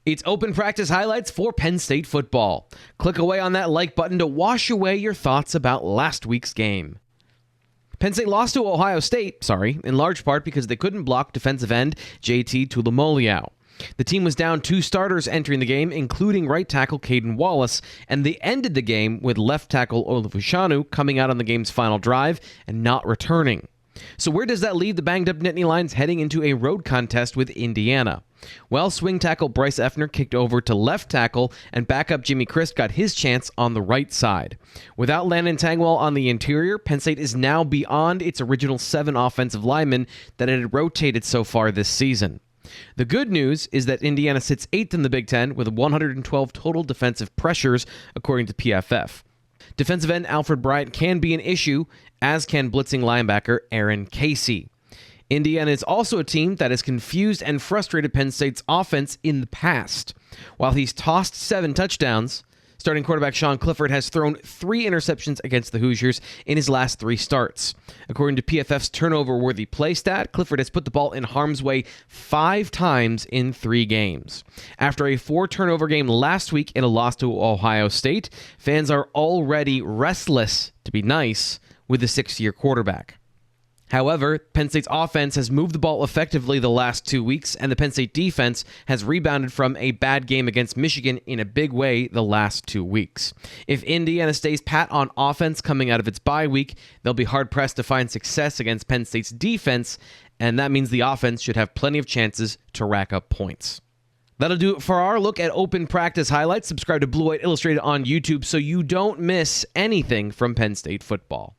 It's open practice highlights for Penn State football. Click away on that like button to wash away your thoughts about last week's game. Penn State lost to Ohio State, in large part because they couldn't block defensive end JT Tulomolau. The team was down 2 starters entering the game, including right tackle Caden Wallace, and they ended the game with left tackle Olu Fashanu coming out on the game's final drive and not returning. So where does that leave the banged-up Nittany Lions heading into a road contest with Indiana? Well, swing tackle Bryce Effner kicked over to left tackle, and backup Jimmy Christ got his chance on the right side. Without Landon Tengwall on the interior, Penn State is now beyond its original 7 offensive linemen that it had rotated so far this season. The good news is that Indiana sits 8th in the Big Ten with 112 total defensive pressures, according to PFF. Defensive end Alfred Bryant can be an issue, as can blitzing linebacker Aaron Casey. Indiana is also a team that has confused and frustrated Penn State's offense in the past. While he's tossed 7 touchdowns, starting quarterback Clifford has thrown 3 interceptions against the Hoosiers in his last 3 starts. According to PFF's turnover-worthy play stat, Clifford has put the ball in harm's way 5 times in 3 games. After a 4-turnover game last week in a loss to Ohio State, fans are already restless, to be nice, with the 6-year quarterback. However, Penn State's offense has moved the ball effectively the last 2 weeks, and the Penn State defense has rebounded from a bad game against Michigan in a big way the last 2 weeks. If Indiana stays pat on offense coming out of its bye week, they'll be hard-pressed to find success against Penn State's defense, and that means the offense should have plenty of chances to rack up points. That'll do it for our look at open practice highlights. Subscribe to Blue White Illustrated on YouTube so you don't miss anything from Penn State football.